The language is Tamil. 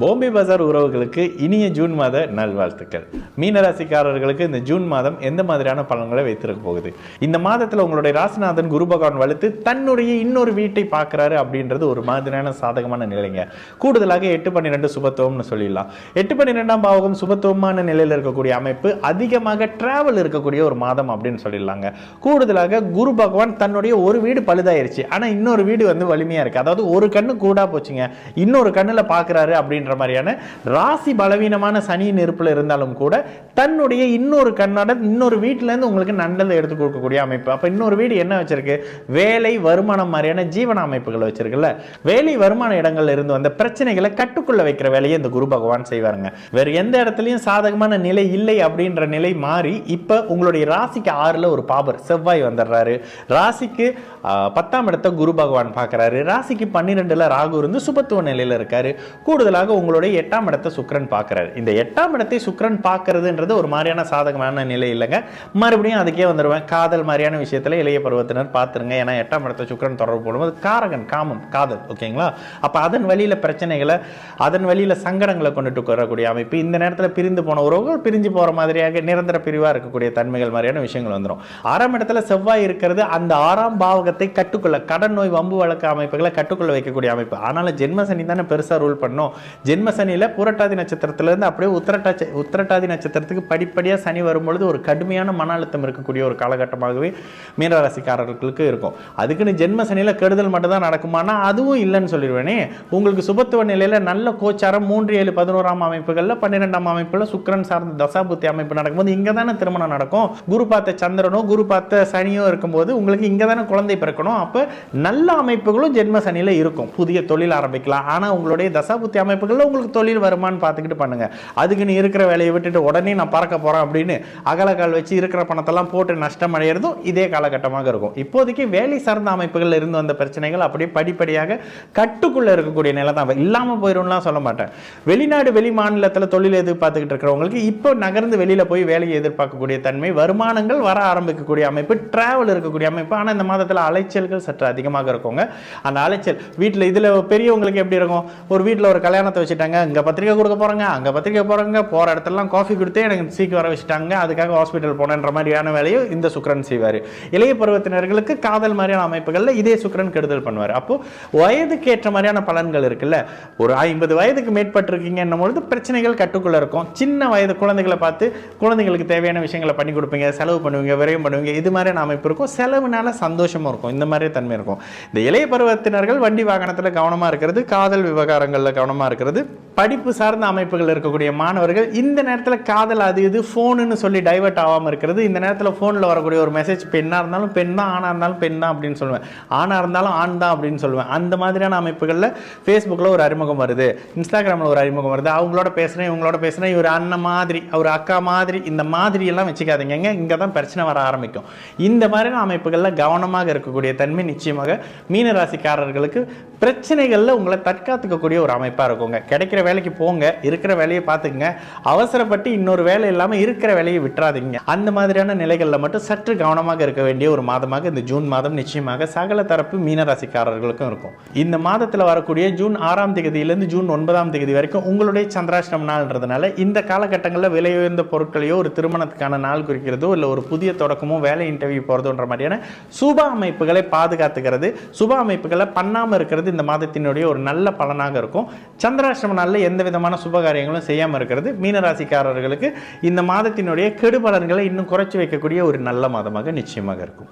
பாம்பே பஜார் உறவுகளுக்கு இனிய ஜூன் மாத நல்வாழ்த்துக்கள். மீனராசிக்காரர்களுக்கு இந்த ஜூன் மாதம் எந்த மாதிரியான பலன்களை வைத்திருக்க போகுது? இந்த மாதத்தில் உங்களுடைய ராசிநாதன் குரு பகவான் வலுத்து தன்னுடைய இன்னொரு வீட்டை பார்க்கிறாரு அப்படின்றது ஒரு மாதிரியான சாதகமான நிலைங்க. கூடுதலாக 8-12 சுபத்துவம்னு சொல்லிடலாம். 8-12ஆம் பாவகம் சுபத்துவமான நிலையில் இருக்கக்கூடிய அமைப்பு, அதிகமாக டிராவல் இருக்கக்கூடிய ஒரு மாதம் அப்படின்னு சொல்லிடலாங்க. கூடுதலாக குரு பகவான் தன்னுடைய ஒரு வீடு பழுதாயிருச்சு, ஆனா இன்னொரு வீடு வந்து வலிமையா இருக்கு. அதாவது ஒரு கண்ணு கூடா போச்சுங்க, இன்னொரு கண்ணுல பாக்குறாரு அப்படின்ற மாதிரியான ராசி பலவீனமான சனியின் இருப்புல இருந்தாலும் கூட தன்னுடைய இன்னொரு கண்ணோட இன்னொரு வீட்டுல இருந்து உங்களுக்கு நல்லதை எடுத்து கொடுக்கக்கூடிய அமைப்பு. அப்ப இன்னொரு வீடு என்ன வச்சிருக்கு? வேலை வருமானம் மாதிரியான ஜீவன அமைப்புகள் வச்சிருக்குல்ல. வேலை வருமான இடங்கள்ல இருந்து வந்த பிரச்சனைகளை கட்டுக்குள்ள வைக்கிற வேலையை இந்த குரு பகவான் செய்வாருங்க. வேற எந்த இடத்துலயும் சாதகமான நிலை இல்லை அப்படின்ற நிலை மாறி இப்ப உங்களுடைய ராசிக்கு 6ல ஒரு பாபர் செவ்வாய் வந்துடுறாரு. ராசிக்கு 10ஆம் இடத்தை குரு பகவான் பார்க்கிறாரு. ராசிக்கு 12ல ராகு இருந்து சுபத்துவ நிலையில இருக்காரு. கூடுதலாக உங்களுடைய 8ஆம் இடத்தை சுக்கிரன் பார்க்கிறாரு. இந்த 8ஆம் இடத்தை சுக்கிரன் பார்க்கிறதுன்றது ஒரு மாதிரியான சாதகமான நிலை இல்லைங்க. மறுபடியும் அதுக்கே வந்துடுவேன். காதல் மாதிரியான விஷயத்துல இளைய பருவத்தினர் பார்த்துருங்க. ஏன்னா 8ஆம் இடத்தை சுக்கிரன் தொடர்பு போடும்போது காரகன், காமம், காதல். ஓகேங்களா? அப்ப அதன் வழியில பிரச்சனைகளை, அதன் வழியில சங்கடங்களை கொண்டுட்டு வரக்கூடிய அமைப்பு. இந்த நேரத்தில் பிரிந்து போன உறவுகள் பிரிஞ்சு போற மாதிரியாக நிரந்தர பிரிவா இருக்கக்கூடிய தன்மைகள் மாதிரியான விஷயங்கள் வந்துடும். 6ஆம் இடத்துல செவ்வாய் இருக்கிறது அந்த 6ஆம் பாவகத்தை கட்டுக்குள்ள, கடன் நோய் வம்பு வழக்கு அமைப்புகளை கட்டுக்குள்ள வைக்கக்கூடிய அமைப்பு. ஆனாலும் ஜென்ம சனி தானே பெருசா ரூல் பண்ணும். ஜென்ம சனியில புரட்டாதி நட்சத்திரத்திலிருந்து அப்படியே உத்திரட்டாதி நட்சத்திரத்துக்கு படிப்படியா சனி வரும்பொழுது ஒரு கடுமையான மன அழுத்தம் இருக்கக்கூடிய ஒரு காலகட்டமாகவே மீனராசிக்காரர்களுக்கு இருக்கும். அதுக்குன்னு ஜென்ம சனியில கெடுதல் மட்டும் தான் நடக்குமானா அதுவும் இல்லைன்னு சொல்லிடுவேனே. உங்களுக்கு சுபத்துவ நிலையில நல்ல கோச்சாரம் 3, 7, 11ஆம் அமைப்புகள்ல 12ஆம் அமைப்புல சுக்கிரன் சார்ந்த தசாபுத்தி அமைப்பு நடக்கும்போது இங்க தானே திருமணம் நடக்கும். குரு பார்த்த சந்திரனோ குரு பார்த்த சனியோ இருக்கும்போது உங்களுக்கு இங்க தானே குழந்தை பிறக்கணும். அப்ப நல்ல அமைப்புகளும் ஜென்ம சனியில இருக்கும். புதிய தொழில் ஆரம்பிக்கலாம். ஆனா உங்களுடைய தசாபுத்தி அமைப்புகள்ல உங்களுக்கு தொழில் வருமானு பார்த்துக்கிட்டு பண்ணுங்க. அதுக்கு நீ இருக்கிற வேலையை விட்டுட்டு உடனே நான் பறக்க போறேன் அப்படின்னு அகலக்கால் வச்சு இருக்கிற பணத்தெல்லாம் போட்டு நஷ்டம் அடைகிறதும் இதே காலகட்டமாக இருக்கும். இப்போதைக்கு வேலை சார்ந்த அமைப்புகள் இருந்து வந்த பிரச்சனைகள் அப்படியே படிப்படியாக கட்டுக்குள்ள இருக்கக்கூடிய நிலை தான். இல்லாம போயிடும்லாம் சொல்ல மாட்டேன். வெளிநாடு வெளி மாநிலத்தில் தொழில் எதிர்பார்த்துக்கிட்டு இருக்கிறவங்களுக்கு இப்போ நகர்ந்து வெளியில போய் வேலையை எதிர்பார்க்கக்கூடிய தன்மை, வருமானங்கள் வர ஆரம்பிக்கக்கூடிய அமைப்பு, டிராவல் இருக்கக்கூடிய அமைப்பு. ஆனால் இந்த மாதத்தில் அலைச்சல்கள் சற்று அதிகமாக இருக்குங்க. அந்த அலைச்சல் வீட்டில் இதில் பெரியவங்களுக்கு எப்படி இருக்கும்? ஒரு வீட்டில் ஒரு கல்யாணத்தை வச்சுட்டாங்க, இங்கே பத்திரிக்கை கொடுக்க போகிறாங்க, அங்கே பத்திரிக்கை போகிறாங்க, போகிற இடத்துலலாம் காஃபி கொடுத்தே எனக்கு சீக்கிரம் வர வச்சுட்டாங்க, அதுக்காக ஹாஸ்பிட்டல் போனன்ற மாதிரியான வேலையை இந்த சுக்கிரன் செய்வார். இளைய பருவத்தினர்களுக்கு காதல் மாதிரியான அமைப்புகளில் இதே சுக்கிரன் கெடுதல் பண்ணுவார். அப்போ வயதுக்கு ஏற்ற மாதிரியான பலன்கள் இருக்குல்ல. ஒரு 50 வயதுக்கு மேற்பட்டிருக்கீங்கன்னும் பொழுது பிரச்சனைகள் கட்டுக்குள்ளே இருக்கும். சின்ன வயது குழந்தைகளை பார்த்து குழந்தைங்களுக்கு தேவையான விஷயங்களை பண்ணி கொடுப்பீங்க, செலவு பண்ணுவீங்க, விரயம் பண்ணுவீங்க. இது மாதிரியான அமைப்பு இருக்கும். செலவுனால சந்தோஷமும் இருக்கும். இந்த மாதிரி தன்மை இருக்கும். இந்த இளைய பருவத்தினர்கள் வண்டி வாகனத்தில் கவனமாக இருக்கிறது, காதல் விவகாரங்களில் கவனமாக இருக்கிறது, படிப்பு சார்ந்த அமைப்புகள் இருக்கக்கூடிய மாணவர்கள் இந்த நேரத்தில் காதல் அது இது ஃபோனுன்னு சொல்லி டைவர்ட் ஆகாமல் இருக்கிறது. இந்த நேரத்தில் ஃபோனில் வரக்கூடிய ஒரு மெசேஜ் பெண்ணாக இருந்தாலும் பெண் தான், ஆணாக இருந்தாலும் பெண் தான் அப்படின்னு சொல்லுவேன், ஆணாக இருந்தாலும் ஆண் தான் அப்படின்னு சொல்லுவேன். அந்த மாதிரியான அமைப்புகளில் ஃபேஸ்புக்கில் ஒரு அறிமுகம் வருது, இன்ஸ்டாகிராமில் ஒரு அறிமுகம் வருது, அவங்களோட பேசுகிறேன் இவங்களோட பேசுகிறேன், இவர் அண்ணன் மாதிரி அவர் அக்கா மாதிரி, இந்த மாதிரி எல்லாம் வச்சுக்காதீங்க. இங்கே தான் பிரச்சனை வர ஆரம்பிக்கும். இந்த மாதிரியான அமைப்புகளில் கவனமாக இருக்கக்கூடிய தன்மை நிச்சயமாக மீனராசிக்காரர்களுக்கு பிரச்சனைகளில் உங்களை தற்காத்துக்கக்கூடிய ஒரு அமைப்பாக இருக்குங்க. கிடைக்கிற வேலைக்கு போங்க, இருக்கிற வேலையை பார்த்துக்குங்க. அவசரப்பட்டு இன்னொரு வேலை இல்லாமல் இருக்கிற வேலையை விட்டுறாதீங்க. அந்த மாதிரியான நிலைகளில் மட்டும் சற்று கவனமாக இருக்க வேண்டிய ஒரு மாதமாக இந்த ஜூன் மாதம் நிச்சயமாக சகல தரப்பு மீனராசிக்காரர்களுக்கும் இருக்கும். இந்த மாதத்தில் வரக்கூடிய ஜூன் 6ஆம் தேதியிலிருந்து ஜூன் 9ஆம் தேதி வரைக்கும் உங்களுடைய சந்திராஷ்டம நாள்ன்றதுனால இந்த காலகட்டங்களில் விலை உயர்ந்த பொருட்களையோ ஒரு திருமணத்துக்கான நாள் குறிக்கிறதோ இல்லை ஒரு புதிய தொடக்கமோ வேலை இன்டர்வியூ போகிறதுன்ற மாதிரியான சுப அமைப்புகளை பாதுகாத்துக்கிறது, சுப அமைப்புகளை பண்ணாமல் இருக்கிறது இந்த மாதத்தினுடைய ஒரு நல்ல பலனாக இருக்கும். சந்திராஷ்டம நாளில் எந்த விதமான சுபகாரியங்களும் செய்யாமல் இருக்கிறது மீனராசிக்காரர்களுக்கு இந்த மாதத்தினுடைய கெடு பலன்களை இன்னும் குறைச்சி வைக்கக்கூடிய ஒரு நல்ல மாதமாக நிச்சயமாக இருக்கும்.